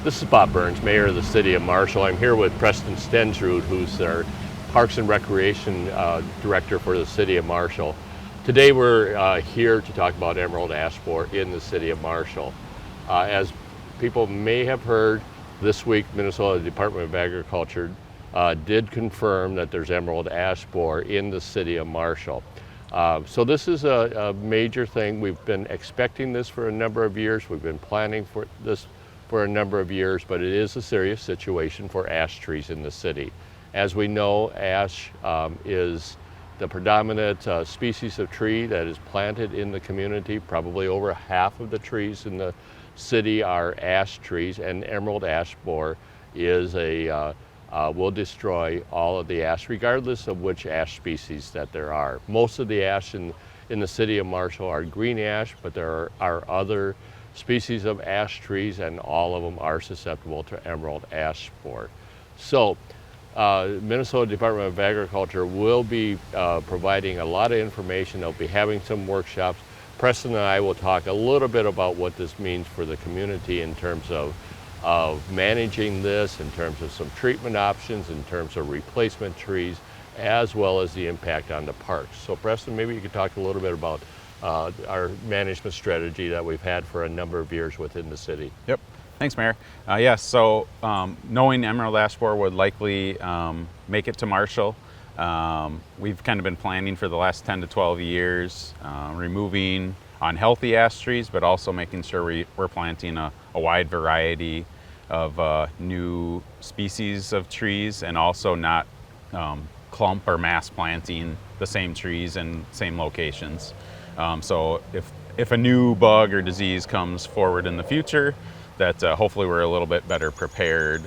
This is Bob Burns, Mayor of the City of Marshall. I'm here with Preston Stensrud, who's our Parks and Recreation Director for the City of Marshall. Today we're here to talk about emerald ash borer in the City of Marshall. As people may have heard, this week Minnesota Department of Agriculture did confirm that there's emerald ash borer in the City of Marshall. So this is a major thing. We've been expecting this for a number of years. We've been planning for this for a number of years, but it is a serious situation for ash trees in the city. As we know, ash is the predominant species of tree that is planted in the community. Probably over half of the trees in the city are ash trees, and emerald ash borer is will destroy all of the ash, regardless of which ash species that there are. Most of the ash in the City of Marshall are green ash, but there are other species of ash trees, and all of them are susceptible to emerald ash borer. So Minnesota Department of Agriculture will be providing a lot of information. They'll be having some workshops. Preston and I will talk a little bit about what this means for the community in terms of managing this, in terms of some treatment options, in terms of replacement trees, as well as the impact on the parks. So Preston, maybe you could talk a little bit about our management strategy that we've had for a number of years within the city. Yep. Thanks, Mayor. Yes, so knowing emerald ash borer would likely make it to Marshall, we've kind of been planning for the last 10 to 12 years, removing unhealthy ash trees, but also making sure we're planting a wide variety of new species of trees, and also not clump or mass planting the same trees in same locations. So if a new bug or disease comes forward in the future, that hopefully we're a little bit better prepared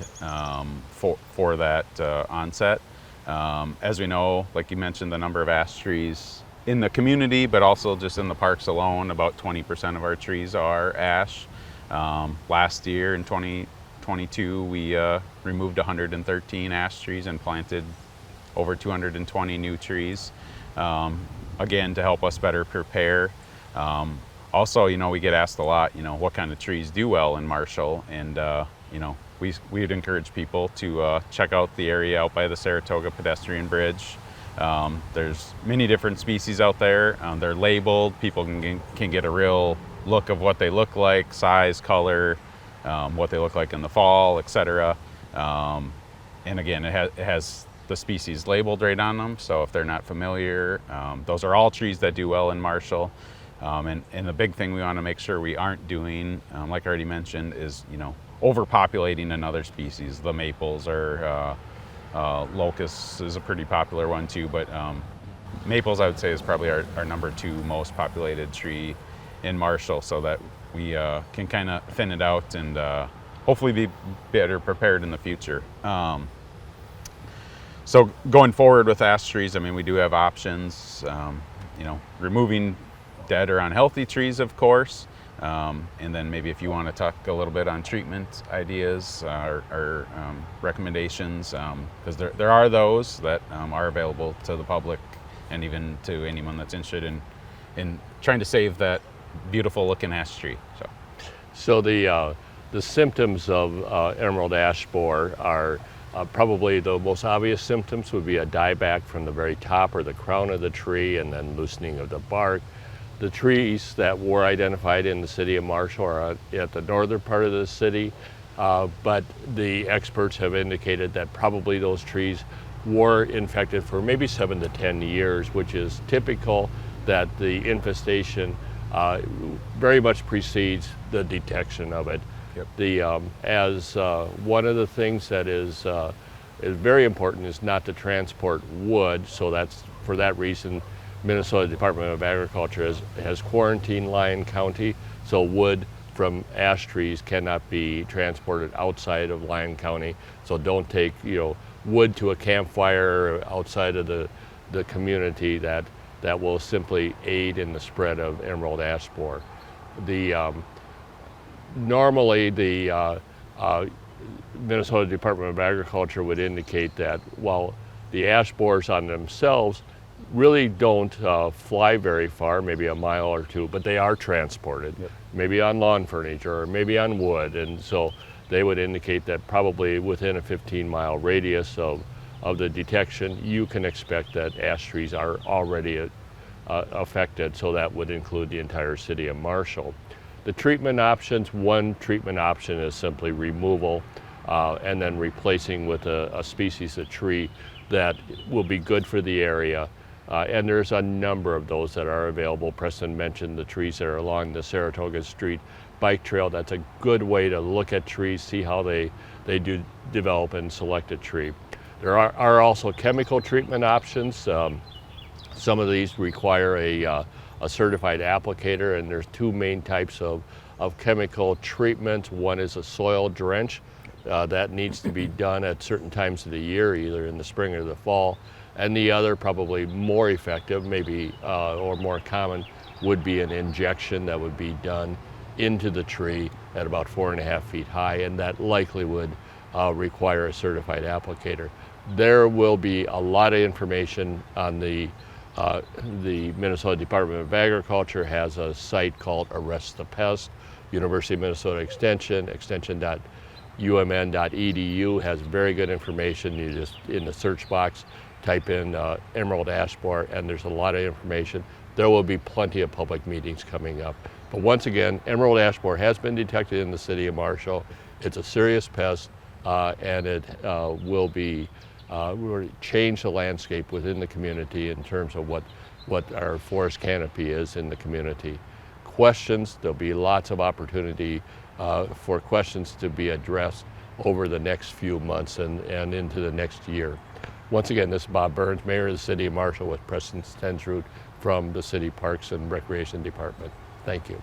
for that onset. As we know, like you mentioned, the number of ash trees in the community, but also just in the parks alone, about 20% of our trees are ash. Last year in 2022, we removed 113 ash trees and planted over 220 new trees. Again, to help us better prepare. Also, we get asked a lot, what kind of trees do well in Marshall, and we'd encourage people to check out the area out by the Saratoga pedestrian bridge. There's many different species out there. They're labeled. People can get a real look of what they look like, size, color, what they look like in the fall, etc. And again, it has the species labeled right on them, so if they're not familiar, those are all trees that do well in Marshall. And the big thing we want to make sure we aren't doing, like I already mentioned, is overpopulating another species. The maples or locust is a pretty popular one too, but maples I would say is probably our number 2 most populated tree in Marshall, so that we can kind of thin it out and hopefully be better prepared in the future. So going forward with ash trees, we do have options, removing dead or unhealthy trees, of course, and then maybe if you want to talk a little bit on treatment ideas or recommendations, because there are those that are available to the public and even to anyone that's interested in trying to save that beautiful looking ash tree. So the symptoms of emerald ash borer are probably the most obvious symptoms would be a dieback from the very top or the crown of the tree, and then loosening of the bark. The trees that were identified in the City of Marshall are at the northern part of the city, but the experts have indicated that probably those trees were infected for maybe 7 to 10 years, which is typical, that the infestation very much precedes the detection of it. Yep. One of the things that is very important is not to transport wood, so that's for that reason Minnesota Department of Agriculture has quarantined Lyon County, so wood from ash trees cannot be transported outside of Lyon County. So don't take wood to a campfire outside of the community. That will simply aid in the spread of emerald ash borer. Normally the Minnesota Department of Agriculture would indicate that while the ash borers on themselves really don't fly very far, maybe a mile or two, but they are transported, maybe on lawn furniture or maybe on wood. And so they would indicate that probably within a 15-mile radius of the detection, you can expect that ash trees are already affected. So that would include the entire city of Marshall. The treatment options, one treatment option is simply removal and then replacing with a species of tree that will be good for the area. And there's a number of those that are available. Preston mentioned the trees that are along the Saratoga Street bike trail. That's a good way to look at trees, see how they do develop and select a tree. There are also chemical treatment options. Some of these require a certified applicator, and there's two main types of chemical treatment. One is a soil drench. That needs to be done at certain times of the year, either in the spring or the fall. And the other, probably more effective, maybe, or more common, would be an injection that would be done into the tree at about 4.5 feet high, and that likely would require a certified applicator. There will be a lot of information on the Minnesota Department of Agriculture has a site called Arrest the Pest. University of Minnesota Extension, extension.umn.edu has very good information. You just, in the search box, type in emerald ash borer, and there's a lot of information. There will be plenty of public meetings coming up. But once again, emerald ash borer has been detected in the city of Marshall. It's a serious pest, and it will change the landscape within the community in terms of what our forest canopy is in the community. Questions, there'll be lots of opportunity for questions to be addressed over the next few months and into the next year. Once again, this is Bob Burns, Mayor of the City of Marshall, with Preston Stensrud from the City Parks and Recreation Department. Thank you.